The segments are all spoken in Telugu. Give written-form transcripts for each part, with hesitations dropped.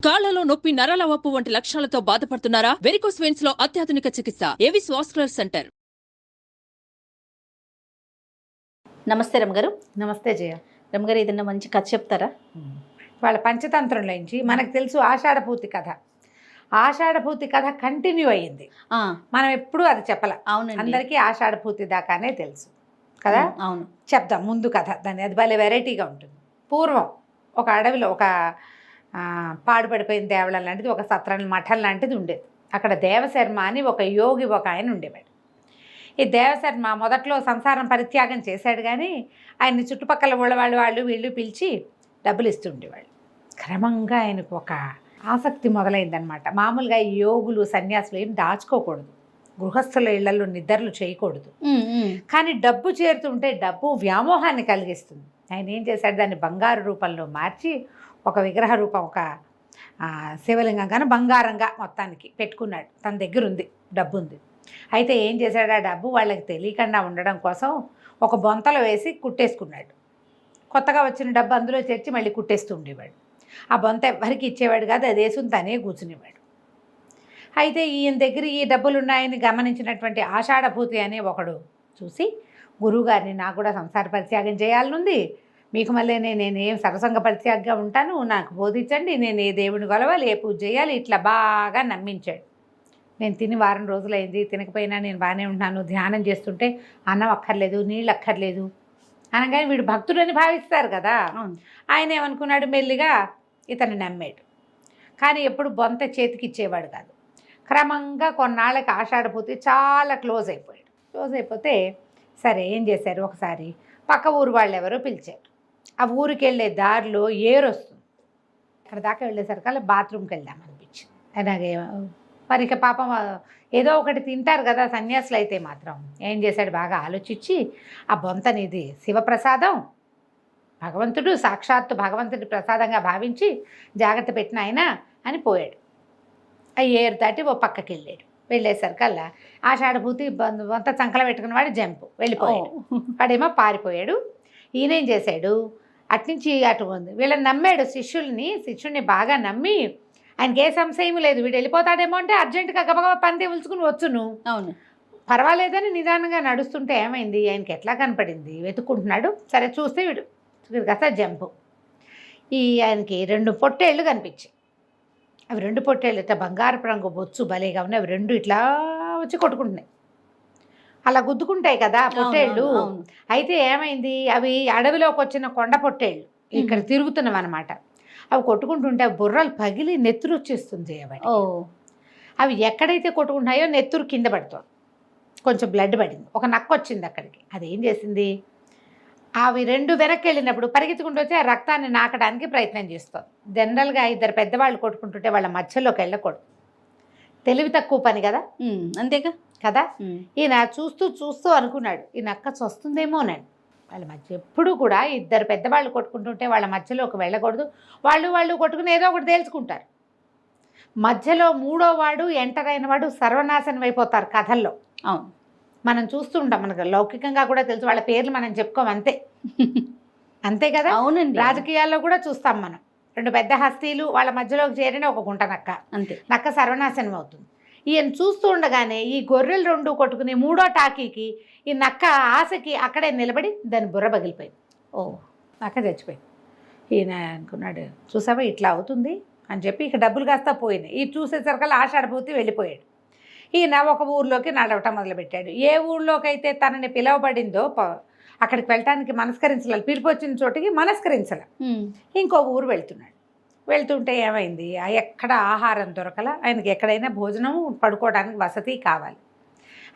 కాళ్లలో నొప్పి, నరాల వాపు వంటి లక్షణాలతో బాధపడుతున్నారా? వెరికోస్ వెయిన్స్ లో అత్యాధునిక చికిత్స ఏవిస్ వాస్కులర్ సెంటర్. నమస్తే రమగారు. నమస్తే జయ. రమగారు, ఏదన్నా మంచి కథ చెప్తారా? వాళ్ళ పంచతంత్రంలోంచి మనకు తెలుసు ఆషాఢభూతి కథ. ఆషాఢభూతి కథ కంటిన్యూ అయ్యింది. మనం ఎప్పుడూ అది చెప్పాల. అవును, అందరికీ ఆషాఢభూతి దాకానే తెలుసు కదా. అవును, చెప్దాం ముందు కథ. దాన్ని అది భలే వెరైటీగా ఉంటుంది. పూర్వం ఒక అడవిలో ఒక పాడుపడిపోయిన దేవళం లాంటిది, ఒక సత్రం మఠం లాంటిది ఉండేది. అక్కడ దేవశర్మ అని ఒక యోగి ఒక ఆయన ఉండేవాడు. ఈ దేవశర్మ మొదట్లో సంసారం పరిత్యాగం చేశాడు, కానీ ఆయన్ని చుట్టుపక్కల వాళ్ళు వీళ్ళు పిలిచి డబ్బులు ఇస్తుండేవాళ్ళు. క్రమంగా ఆయనకు ఒక ఆసక్తి మొదలైందనమాట. మామూలుగా ఈ యోగులు సన్యాసులు ఏం దాచుకోకూడదు, గృహస్థుల ఇళ్లలో నిద్రలు చేయకూడదు. కానీ డబ్బు చేరుతుంటే డబ్బు వ్యామోహాన్ని కలిగిస్తుంది. ఆయన ఏం చేశాడు, దాన్ని బంగారు రూపంలో మార్చి ఒక విగ్రహ రూపం, ఒక శివలింగం కానీ బంగారంగా మొత్తానికి పెట్టుకున్నాడు. తన దగ్గర ఉంది, డబ్బు ఉంది. అయితే ఏం చేశాడు, ఆ డబ్బు వాళ్ళకి తెలియకుండా ఉండడం కోసం ఒక బొంతలో వేసి కుట్టేసుకున్నాడు. కొత్తగా వచ్చిన డబ్బు అందులో చేర్చి మళ్ళీ కుట్టేస్తూ ఉండేవాడు. ఆ బొంత ఎవరికి ఇచ్చేవాడు కాదు, అది వేసుకుని తనే కూర్చునేవాడు. అయితే ఈయన దగ్గర ఈ డబ్బులు ఉన్నాయని గమనించినటువంటి ఆషాఢభూతి అనే ఒకడు చూసి, గురువుగారిని నాకు కూడా సంసార పరిత్యాగం చేయాలనుంది, మీకు మళ్ళీ నేనేం సరసంగ పరిత్యాగంగా ఉంటాను, నాకు బోధించండి, నేను ఏ దేవుని కొలవాలి, ఏ పూజ చేయాలి, ఇట్లా బాగా నమ్మించాడు. నేను తిని వారం రోజులైంది, తినకపోయినా నేను బాగానే ఉంటున్నాను, ధ్యానం చేస్తుంటే అన్నం అక్కర్లేదు, నీళ్ళు అక్కర్లేదు అనగానే వీడు భక్తుడని భావిస్తారు కదా. ఆయన ఏమనుకున్నాడు, మెల్లిగా ఇతను నమ్మాడు. కానీ ఎప్పుడు బొంత చేతికి ఇచ్చేవాడు కాదు. క్రమంగా కొన్నాళ్ళకి ఆషాఢభూతి చాలా క్లోజ్ అయిపోతే సరే ఏం చేశారు, ఒకసారి పక్క ఊరు వాళ్ళు ఎవరో పిలిచారు. ఆ ఊరికి వెళ్ళే దారిలో ఏరు వస్తుంది. అక్కడ దాకా వెళ్ళేసరికి బాత్రూమ్కి వెళ్దాం అనిపించింది. అలాగే మరి ఇక పాపం ఏదో ఒకటి తింటారు కదా సన్యాసులు అయితే మాత్రం. ఏం చేశాడు, బాగా ఆలోచించి ఆ బొంతనిది శివప్రసాదం, భగవంతుడు సాక్షాత్తు భగవంతుడి ప్రసాదంగా భావించి జాగ్రత్త పెట్టిన ఆయన అని పోయాడు. ఆ ఏరు దాటి ఓ పక్కకి వెళ్ళేసరికల్లా ఆషాఢభూతి బొంత చంకల పెట్టుకున్నవాడు జంపు వెళ్ళిపోయాడు. వాడేమో పారిపోయాడు. ఈయనేం చేశాడు, అట్నుంచి అటు ఉంది వీళ్ళని నమ్మాడు, శిష్యుల్ని బాగా నమ్మి ఆయనకి ఏ సంశయం లేదు, వీడు వెళ్ళిపోతాడేమో అంటే అర్జెంటుగా గబగబా పని తెవుల్చుకుని వచ్చును. అవును, పర్వాలేదని నిదానంగా నడుస్తుంటే ఏమైంది, ఆయనకి ఎట్లా కనపడింది, వెతుక్కుంటున్నాడు. సరే చూస్తే వీడు కాస్త జంపు. ఆయనకి 2 పొట్టేళ్ళు కనిపించాయి. అవి 2 పొట్టేళ్ళు ఇట్లా బంగారపు రంగు బొచ్చు భలేగా ఉన్నాయి. అవి 2 ఇట్లా వచ్చి కొట్టుకుంటున్నాయి. అలా గుద్దుకుంటాయి కదా పొట్టేళ్ళు. అయితే ఏమైంది, అవి అడవిలోకి వచ్చిన కొండ పొట్టేళ్ళు ఇక్కడ తిరుగుతున్నాం అనమాట. అవి కొట్టుకుంటుంటే అవి బుర్రలు పగిలి నెత్తురు వచ్చేస్తుంది. అవి ఎక్కడైతే కొట్టుకుంటున్నాయో నెత్తురు కింద పడుతుంది, కొంచెం బ్లడ్ పడింది, ఒక నక్క వచ్చింది అక్కడికి. అది ఏం చేసింది, అవి 2 వెనక్కి వెళ్ళినప్పుడు పరిగెత్తుకుంటూ వచ్చి ఆ రక్తాన్ని నాకడానికి ప్రయత్నం చేస్తుంది. జనరల్గా 2 పెద్దవాళ్ళు కొట్టుకుంటుంటే వాళ్ళ మధ్యలోకి వెళ్ళకూడదు, తెలివి తక్కువ పని కదా. అంతేగా కదా. ఈయన చూస్తూ అనుకున్నాడు, ఈ నక్క చస్తుందేమోనని. వాళ్ళ మధ్య ఎప్పుడు కూడా 2 పెద్దవాళ్ళు కొట్టుకుంటుంటే వాళ్ళ మధ్యలోకి వెళ్ళకూడదు. వాళ్ళు కొట్టుకుని ఏదో ఒకటి తేల్చుకుంటారు. మధ్యలో 3వ వాడు ఎంటర్ అయిన వాడు సర్వనాశనం అయిపోతారు కథల్లో. అవును, మనం చూస్తూ ఉంటాం, మనకు లౌకికంగా కూడా తెలుసు. వాళ్ళ పేర్లు మనం చెప్పుకోం, అంతే కదా. అవునండి, రాజకీయాల్లో కూడా చూస్తాం మనం. 2 పెద్ద హస్తీలు వాళ్ళ మధ్యలోకి చేరిన ఒక గుంట నక్క, అంతే, నక్క సర్వనాశనం అవుతుంది. ఈయన చూస్తూ ఉండగానే ఈ గొర్రెలు 2 కొట్టుకుని 3వ టాకీకి ఈ నక్క ఆశకి అక్కడే నిలబడి దాని బుర్ర పగిలిపోయింది. నక్క చచ్చిపోయింది. ఈయన అనుకున్నాడు, చూసావా ఇట్లా అవుతుంది అని చెప్పి ఇక డబ్బులు కాస్తా పోయినాయి. ఈ చూసేసరికల్లా ఆషాఢభూతి వెళ్ళిపోయాడు. ఈయన ఒక ఊర్లోకి నడవటం మొదలుపెట్టాడు. ఏ ఊళ్ళోకైతే తనని పిలువబడిందో అక్కడికి వెళ్ళటానికి మనస్కరించాలి, పిలుపు వచ్చిన చోటికి మనస్కరించాలి. ఇంకో ఊరు వెళ్తుంటే ఏమైంది, ఎక్కడ ఆహారం దొరకల. ఆయనకి ఎక్కడైనా భోజనం పడుకోవడానికి వసతి కావాలి.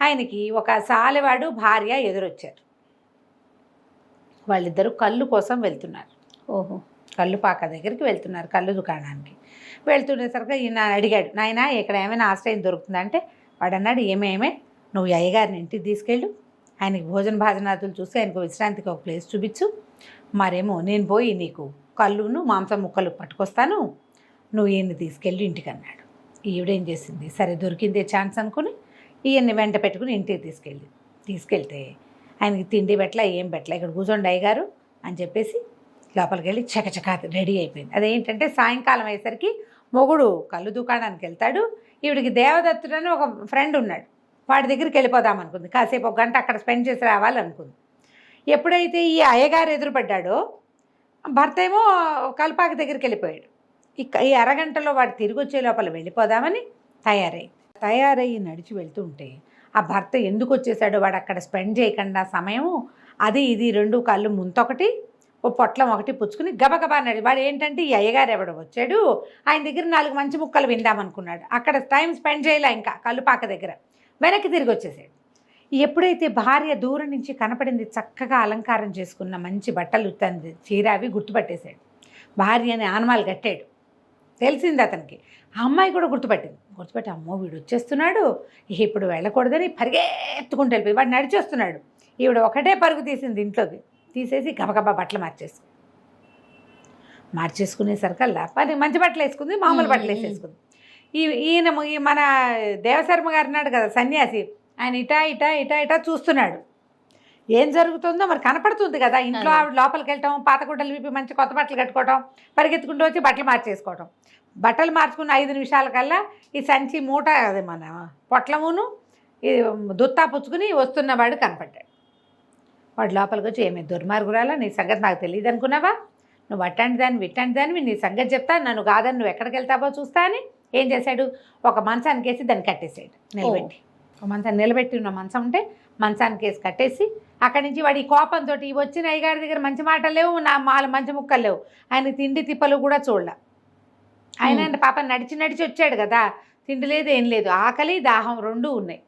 ఆయనకి ఒక సాలెవాడు భార్య ఎదురొచ్చారు. వాళ్ళిద్దరూ కళ్ళు కోసం వెళ్తున్నారు. కళ్ళు పాక దగ్గరికి వెళ్తున్నారు, కళ్ళు దుకాణానికి. వెళ్తుండేసరికి ఈయన అడిగాడు, నాయనా ఇక్కడ ఏమైనా ఆశ్రయం దొరుకుతుందంటే వాడు అన్నాడు, ఏమేమే నువ్వు అయ్యగారిని ఇంటికి తీసుకెళ్ళు, ఆయనకి భాజనాదులు చూసి ఆయనకు విశ్రాంతికి ఒక ప్లేస్ చూపించు, మరేమో నేను పోయి నీకు కళ్ళును మాంసం ముక్కలు పట్టుకొస్తాను, నువ్వు ఈయన్ని తీసుకెళ్ళి ఇంటికి అన్నాడు. ఈవిడేం చేసింది, సరే దొరికిందే ఛాన్స్ అనుకుని ఈయన్ని వెంట పెట్టుకుని ఇంటికి తీసుకెళ్తే ఆయనకి తిండి పెట్టలా, ఏం పెట్టలా. ఇక్కడ కూర్చోండి అయ్యగారు అని చెప్పేసి లోపలికి వెళ్ళి చకచకా రెడీ అయిపోయింది. అదేంటంటే సాయంకాలం అయ్యేసరికి మొగుడు కళ్ళు దుకాణానికి వెళ్తాడు. ఈవిడికి దేవదత్తుడు అని ఒక ఫ్రెండ్ ఉన్నాడు, వాడి దగ్గరికి వెళ్ళిపోదాం అనుకుంది. కాసేపు ఒక గంట అక్కడ స్పెండ్ చేసి రావాలనుకుంది. ఎప్పుడైతే ఈ అయ్యగారు ఎదురుపడ్డాడో భర్త ఏమో కల్పాక దగ్గరికి వెళ్ళిపోయాడు. ఈ అరగంటలో వాడు తిరిగి వచ్చే లోపల వెళ్ళిపోదామని తయారయ్యి నడిచి వెళ్తుంటే ఆ భర్త ఎందుకు వచ్చేసాడో వాడు అక్కడ స్పెండ్ చేయకుండా సమయం అది ఇది 2 కళ్ళు ముంతొకటి ఓ పొట్లం ఒకటి పుచ్చుకుని గబగబా వాడు ఏంటంటే ఈ అయ్యగారు ఎవడో వచ్చాడు, ఆయన దగ్గర 4 మంచి ముక్కలు విందామనుకున్నాడు. అక్కడ టైం స్పెండ్ చేయలే, ఇంకా కళ్ళుపాక దగ్గర వెనక్కి తిరిగి వచ్చేసాడు. ఎప్పుడైతే భార్య దూరం నుంచి కనపడింది, చక్కగా అలంకారం చేసుకున్న మంచి బట్టలు తన చీర అవి గుర్తుపట్టేశాడు. భార్యని ఆనమాలు కట్టాడు, తెలిసింది అతనికి. ఆ అమ్మాయి కూడా గుర్తుపట్టి అమ్మో వీడు వచ్చేస్తున్నాడు, ఇప్పుడు వెళ్ళకూడదని పరిగెత్తుకుంటూ వెళ్ళిపోయి వాడు నడిచేస్తున్నాడు. ఈవిడ ఒకటే పరుగు తీసింది ఇంట్లోకి, తీసేసి గబగబా బట్టలు మార్చేసుకునేసరికల్లా మంచి బట్టలు వేసుకుంది, మామూలు బట్టలు వేసేసుకుంది. ఈయన మన దేవశర్మ గారు ఉన్నాడు కదా సన్యాసి, ఆయన ఇటా చూస్తున్నాడు. ఏం జరుగుతుందో మరి కనపడుతుంది కదా. ఇంట్లో ఆవిడ లోపలికి వెళ్ళటం, పాత గుడ్డలు విప్పి మంచి కొత్త బట్టలు కట్టుకోవటం, పరిగెత్తుకుంటూ వచ్చి బట్టలు మార్చేసుకోవటం. బట్టలు మార్చుకున్న 5 నిమిషాల కల్లా ఈ సంచి మూట అదే మన పొట్లమును ఈ దుత్తా పుచ్చుకుని వస్తున్నవాడు కనపడ్డాడు. వాడు లోపలికి వచ్చి ఏమే దుర్మార్గురాలా, నీ సంగతి నాకు తెలియదు అనుకున్నావా, నువ్వు అట్టంటి దానివి నీ సంగతి చెప్తా, నన్ను కాదని నువ్వు ఎక్కడికి వెళ్తావో చూస్తా అని ఏం చేశాడు, ఒక మంచానికి వేసి దాన్ని కట్టేసాడు. నిలబెట్టి ఒక నిలబెట్టి ఉన్న మంచం ఉంటే మంచానికి వేసి కట్టేసి అక్కడి నుంచి వాడి కోపంతో వచ్చిన అయ్యగారి దగ్గర మంచి మాటలు లేవు, నా మంచి ముక్కలు లేవు, ఆయన తిండి తిప్పలు కూడా చూడలే. ఆయన అంటే పాప నడిచి వచ్చాడు కదా, తిండి లేదు ఏం లేదు, ఆకలి దాహం 2 ఉన్నాయి.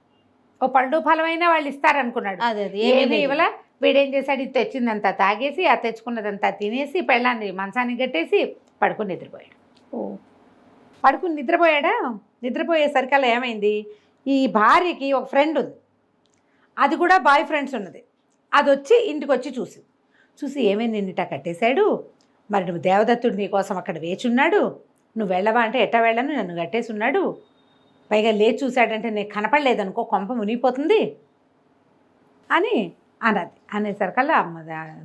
ఓ పళ్ళు ఫలమైనా వాళ్ళు ఇస్తారనుకున్నాడు, ఏమీ ఇవ్వలా. వీడేం చేశాడు, ఇది తెచ్చిందంతా తాగేసి ఆ తెచ్చుకున్నదంతా తినేసి పెళ్ళాన్ని మంచానికి కట్టేసి పడుకుని నిద్రపోయాడా. నిద్రపోయేసరికి అలా ఏమైంది, ఈ భార్యకి ఒక ఫ్రెండ్ ఉంది, అది కూడా బాయ్ ఫ్రెండ్స్ ఉన్నది. అది వచ్చి ఇంటికి వచ్చి చూసి ఏమైంది, నిన్నిటా కట్టేశాడు, మరి నువ్వు దేవదత్తుడు నీ కోసం అక్కడ వేచున్నాడు, నువ్వు వెళ్ళవా అంటే ఎట్టా వెళ్ళను, నన్ను కట్టేసి ఉన్నాడు, పైగా లేచి చూశాడంటే నేను కనపడలేదనుకో కొంప మునిగిపోతుంది అని అన్నది. అనేసరికల్లా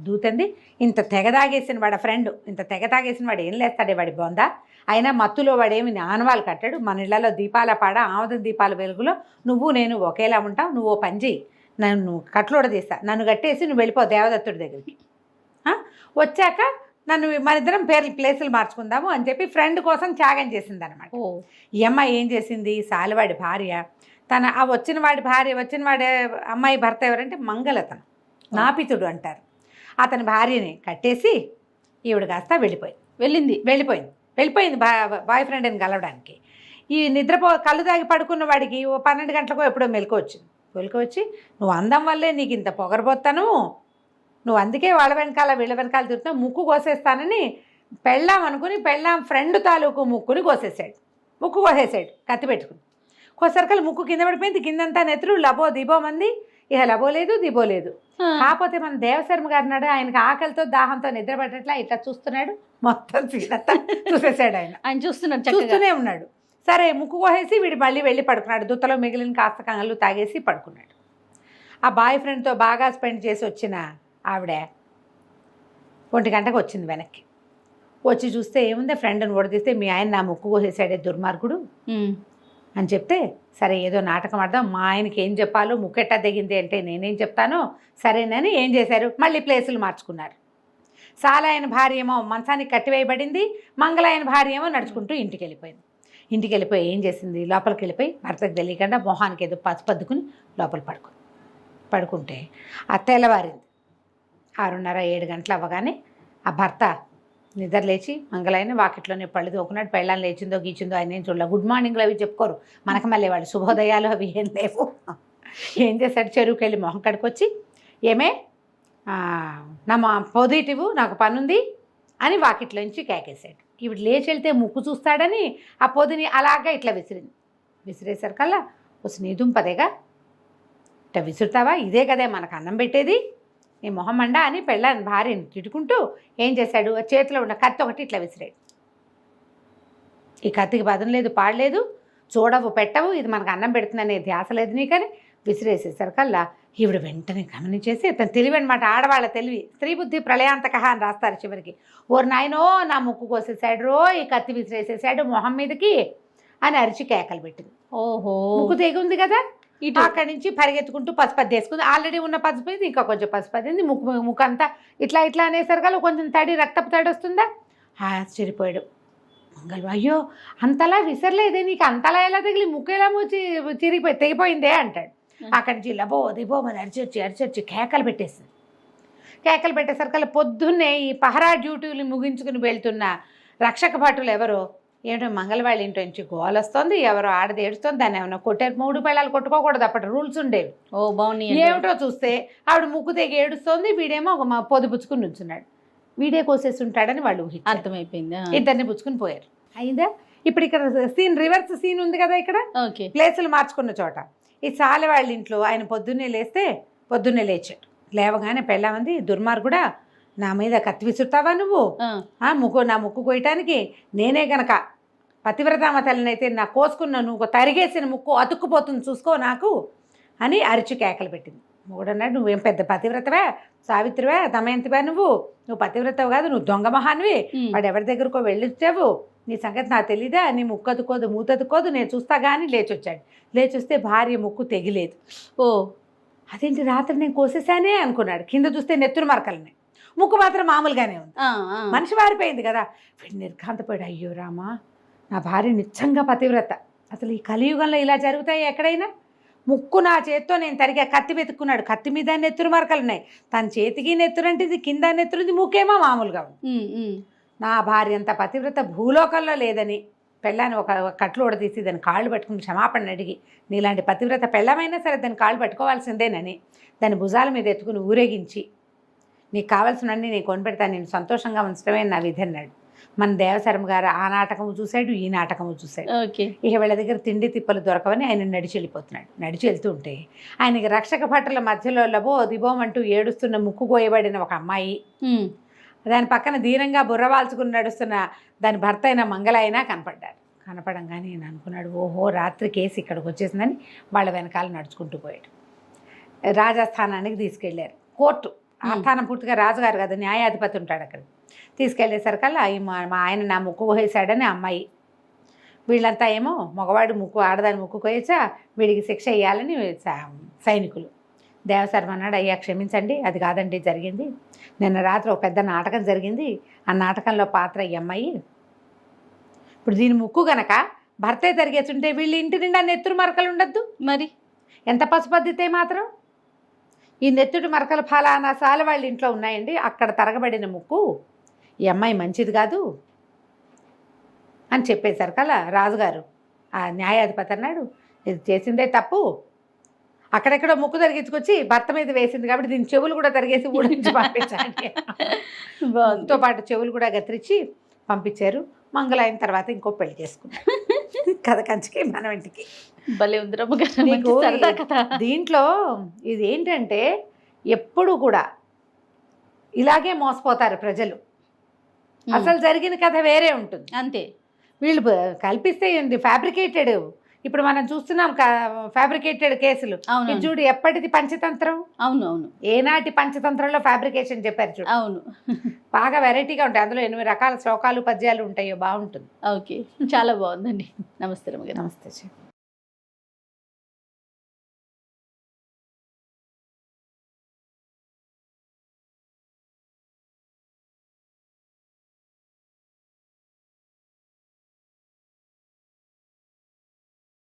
దూతంది, ఇంత తెగదాగేసిన వాడు ఫ్రెండ్, ఇంత తెగదాగేసిన వాడు ఏం లేస్తాడే వాడి బొందా, అయినా మత్తులో వాడేమి ఆనవాళ్ళు కట్టాడు, మన ఇళ్లలో దీపాల పాడ ఆమదం దీపాల వెలుగులో నువ్వు నేను ఒకేలా ఉంటావు, నువ్వు ఓ పని చేయి, నన్ను కట్లోడదీస్తా, నన్ను కట్టేసి నువ్వు వెళ్ళిపో దేవదత్తుడి దగ్గరికి, వచ్చాక నన్ను మనిద్దరం ప్లేసులు మార్చుకుందాము అని చెప్పి ఫ్రెండ్ కోసం త్యాగం చేసింది అనమాట. ఈ అమ్మాయి ఏం చేసింది, సాలివాడి భార్య వచ్చిన వాడి అమ్మాయి భర్త ఎవరంటే మంగళతను నాపితుడు అంటారు, అతని భార్యని కట్టేసి ఈవిడ కాస్త వెళ్ళిపోయింది బాయ్ ఫ్రెండ్ని కలవడానికి. ఈ కళ్ళు తాగి పడుకున్న వాడికి ఓ 12 గంటలకో ఎప్పుడో మెలకు వచ్చి నువ్వు అందం వల్లే నీకు ఇంత పొగరబోతాను, నువ్వు అందుకే వాళ్ళ వెనకాల వీళ్ళ వెనకాల తిరుగుతున్నావు, ముక్కు కోసేస్తానని పెళ్ళాం అనుకుని ఫ్రెండ్ తాలూకు ముక్కు కోసేసాడు కత్తి పెట్టుకుని. కోసరికలు ముక్కు కింద పడిపోయింది, కిందంతా నెత్తులు లబో దిబో మంది, ఇక లబో లేదు దిబో లేదు. కాకపోతే మన దేవశర్మ గారు నాడు ఆయనకి ఆకలితో దాహంతో నిద్ర పట్టట్లా ఇట్లా చూస్తున్నాడు, మొత్తం సీనంతా చూసేసాడు. ఆయన చూస్తూనే ఉన్నాడు. సరే ముక్కు కోసేసి వీడు మళ్ళీ వెళ్ళి పడుకున్నాడు, దుత్తలో మిగిలిన కాస్త కంగలు తాగేసి పడుకున్నాడు. ఆ బాయ్ ఫ్రెండ్తో బాగా స్పెండ్ చేసి వచ్చిన ఆవిడ 1 గంటకు వచ్చింది వెనక్కి. వచ్చి చూస్తే ఏముంది, ఫ్రెండ్ని ఓడదీస్తే మీ ఆయన నా ముక్కు కోసేసాడే దుర్మార్గుడు అని చెప్తే, సరే ఏదో నాటకం ఆడదాం, మా ఆయనకి ఏం చెప్పాలో, ముక్కెట్టా దిగింది అంటే నేనేం చెప్తానో సరేనని ఏం చేశారు, మళ్ళీ ప్లేసులు మార్చుకున్నారు. సాలాయన భార్య ఏమో మంచానికి కట్టివేయబడింది, మంగళాయన భార్య ఏమో నడుచుకుంటూ ఇంటికి వెళ్ళిపోయి ఏం చేసింది, లోపలికి వెళ్ళిపోయి భర్తకు తెలియకుండా మొహానికి ఏదో పసుపద్దుకుని లోపల పడుకుంటే ఆ తెల్లవారింది. 6:30-7 గంటలు అవ్వగానే ఆ భర్త నిద్ర లేచి మంగళాయన వాకిట్లోనే పళ్ళు తోకున్నాడు. పెళ్ళాన్ని లేచిందో గీచిందో ఆయన ఏం చూడలే. గుడ్ మార్నింగ్లు అవి చెప్పుకోరు మనకు, మళ్ళీ వాళ్ళు శుభోదయాలు అవి ఏం లేవు. ఏం చేశాడు, చెరువుకి వెళ్ళి మొహం కడుకొచ్చి ఏమే నా పొదిటివు నాకు పనుంది అని వాకిట్లోంచి కేకేశాడు. ఇవి లేచి వెళ్తే ముక్కు చూస్తాడని ఆ పొదిని అలాగా ఇట్లా విసిరేసరికల్లా వస్తుంది, నీ దుంపదేగా ఇట్లా విసురుతావా, ఇదే కదే మనకు అన్నం పెట్టేది, నీ మొహమండా అని పెళ్ళాన్ని భార్యని తిట్టుకుంటూ ఏం చేశాడు, చేతిలో ఉన్న కత్తి ఒకటి ఇట్లా విసిరాడు. ఈ కత్తికి పదం లేదు పాడలేదు, చూడవు పెట్టవు, ఇది మనకు అన్నం పెడుతుందనే ధ్యాస లేదు నీకని విసిరేసేసరికల్లా ఈవిడ వెంటనే గమనించేసి తను తెలివి అనమాట, ఆడవాళ్ళ తెలివి, స్త్రీ బుద్ధి ప్రళయాంతక అని రాస్తారు చివరికి. ఓరు నాయనో నా ముక్కు కోసేసాడు రో, ఈ కత్తి విసిరేసేసాడు మొహం మీదకి అని అరిచి కేకలు పెట్టింది. ఓహో, ముక్కు తెగి ఉంది కదా, ఇటు అక్కడి నుంచి పరిగెత్తుకుంటూ పసుపద్ది వేసుకుంది. ఆల్రెడీ ఉన్న పసుపు ఇది ఇంకా కొంచెం పసుపద్దింది. ముక్కు అంతా ఇట్లా ఇట్లా అనేసరికల్లా కొంచెం తడి, రక్తపు తడి వస్తుందా. ఆశ్చర్యపోయాడు మంగళ. అయ్యో అంతలా విసరలేదే, నీకు అంతలా ఎలా తగిలి, ముక్కు ఎలా తెగిపోయిందే అంటాడు. అక్కడి నుంచి లబో దిబోమని అరిచొచ్చి కేకలు పెట్టేసింది. కేకలు పెట్టేసరికల్లా పొద్దున్నే ఈ పహరా డ్యూటీలు ముగించుకుని వెళ్తున్న రక్షక భటులు ఎవరో, ఏమిటో మంగళవాళ్ళ ఇంటి నుంచి గోల వస్తుంది, ఎవరో ఆడది ఏడుస్తుంది, దాన్ని ఏమన్నా కొట్టారు. 3 పెళ్ళాలు కొట్టుకోకూడదు, అప్పటి రూల్స్ ఉండేవి. ఓ బాగున్నాయి. ఏమిటో చూస్తే ఆవిడ ముక్కు తెగి ఏడుస్తోంది, వీడేమో ఒక పొదుపుచ్చుకుని నుంచున్నాడు. వీడే కోసేసి ఉంటాడని వాళ్ళు ఊహించారు. అర్థమైపోయిందా? ఇద్దరిని పుచ్చుకుని పోయారు. అయిందా? ఇప్పుడు ఇక్కడ సీన్, రివర్స్ సీన్ ఉంది కదా ఇక్కడ, ఓకే, ప్లేసులు మార్చుకున్న చోట. ఈ సాలె వాళ్ళ ఇంట్లో ఆయన పొద్దున్నే లేచాడు. లేవగానే పెళ్ళామంది, దుర్మార్గుడా నా మీద కత్తి విసురుతావా నువ్వు, నా ముక్కు కోయటానికి, నేనే గనక పతివ్రతామ తల్లినైతే నా కోసుకున్న నువ్వు తరిగేసిన ముక్కు అతుక్కుపోతుంది చూసుకో నాకు అని అరిచి కేకలు పెట్టింది. మొగుడన్నాడు, నువ్వేం పెద్ద పతివ్రతవే, సావిత్రివే, దమయంతివే, నువ్వు పతివ్రతవు కాదు, నువ్వు దొంగ మహాన్వి, వాడు ఎవరి దగ్గరకో వెళ్ళొచ్చావు, నీ సంగతి నాకు తెలీదా, నీ ముక్కు అతుక్కోదు మూతతుక్కోదు, నేను చూస్తా కానీ లేచొచ్చాడు. లేచొస్తే భార్య ముక్కు తెగిలేదు. ఓ అదేంటి, రాత్రి నేను కోసేసానే అనుకున్నాడు. కింద చూస్తే నెత్తురు మరకలున్నాయి, ముక్కు మాత్రం మామూలుగానే ఉంది. మనిషి వారిపోయింది కదా. వీడు నిర్ఘాంతపోయాడు. అయ్యో రామా, నా భార్య నిజంగా పతివ్రత, అసలు ఈ కలియుగంలో ఇలా జరుగుతాయి ఎక్కడైనా? ముక్కు నా చేత్తో నేను తరిగా కత్తి వెతుక్కున్నాడు, కత్తి మీద నెత్తురు మరకలు ఉన్నాయి, తన చేతికి నెత్తురంటే ఇది, కింద నెత్తురుంది, ముక్కేమో మామూలుగా ఉంది. నా భార్య అంత పతివ్రత భూలోకంలో లేదని పెళ్ళాన్ని ఒక కట్లు ఉడదీసి దాని కాళ్ళు పట్టుకుని క్షమాపణ అడిగి, నీలాంటి పతివ్రత పెళ్ళమైనా సరే దాని కాళ్ళు పట్టుకోవాల్సిందేనని దాని భుజాల మీద ఎత్తుకుని ఊరేగించి, నీకు కావాల్సినవన్నీ నేను కొనిపెడతాను, నేను సంతోషంగా ఉంచడమే నా విధి అన్నాడు. మన దేవశర్మ గారు ఆ నాటకము చూశాడు, ఈ నాటకము చూశాడు. ఇక వీళ్ళ దగ్గర తిండి తిప్పలు దొరకవని ఆయన నడిచి వెళ్ళిపోతున్నాడు. నడిచి వెళ్తూ ఉంటే ఆయనకి రక్షక భటుల మధ్యలో లబో దిబోమంటూ ఏడుస్తున్న ముక్కు కోయబడిన ఒక అమ్మాయి, దాని పక్కన ధీరంగా బుర్రవాల్చుకుని నడుస్తున్న దాని భర్త అయిన మంగళ అయినా కనపడ్డారు. కనపడంగానే నేను అనుకున్నాడు, ఓహో రాత్రి కేసు ఇక్కడికి వచ్చేసిందని వాళ్ళ వెనకాల నడుచుకుంటూ పోయాడు. రాజస్థానానికి తీసుకెళ్లారు. కోర్టు ఆస్థానం పూర్తిగా రాజుగారు కదా, న్యాయాధిపతి ఉంటాడు అక్కడ. తీసుకెళ్లేసరికల్లా మా ఆయన నా ముక్కు కోసేశాడని అమ్మాయి, వీళ్ళంతా ఏమో మగవాడు ముక్కు, ఆడదాని ముక్కు కోయచ్చా, వీడికి శిక్ష వేయాలని సైనికులు. దేవశర్మ అన్నాడు, అయ్యా క్షమించండి, అది కాదండి జరిగింది, నిన్న రాత్రి ఒక పెద్ద నాటకం జరిగింది, ఆ నాటకంలో పాత్ర ఈ అమ్మాయి. ఇప్పుడు దీని ముక్కు గనక భర్తే తరిగేస్తుంటే వీళ్ళు ఇంటి నిండా నెత్తురు మరకలు ఉండద్దు, మరి ఎంత పసుపద్దితే మాత్రం. ఈ నెత్తుడు మరకలు ఫలానా సాల వాళ్ళ ఇంట్లో ఉన్నాయండి, అక్కడ తరగబడిన ముక్కు, ఈ అమ్మాయి మంచిది కాదు అని చెప్పేసరికల్లా రాజుగారు ఆ న్యాయాధిపతి అన్నాడు, ఇది చేసిందే తప్పు, అక్కడెక్కడో ముక్కు తరిగించుకొచ్చి భర్త మీద వేసింది కాబట్టి దీని చెవులు కూడా తరిగేసి ఊడించి పంపించాలి. తో పాటు చెవులు కూడా గతిరించి పంపించారు. మంగళ అయిన తర్వాత ఇంకో పెళ్లి చేసుకున్నారు. కథ కంచికి మనం ఇంటికి. భలే ఉంది. దీంట్లో ఇది ఏంటంటే ఎప్పుడు కూడా ఇలాగే మోసపోతారు ప్రజలు. అసలు జరిగిన కథ వేరే ఉంటుంది అంతే. వీళ్ళు కల్పిస్తే ఫ్యాబ్రికేటెడ్. ఇప్పుడు మనం చూస్తున్నాం ఫ్యాబ్రికేటెడ్ కేసులు. చూడు ఎప్పటిది పంచతంత్రం. అవును, ఏనాటి పంచతంత్రంలో ఫ్యాబ్రికేషన్ చెప్పారు చూడు. అవును, బాగా వెరైటీగా ఉంటాయి. అందులో 8 రకాల శ్లోకాలు పద్యాలు ఉంటాయో బాగుంటుంది. ఓకే, చాలా బాగుందండి. నమస్తే రమ్మ గారు. నమస్తే.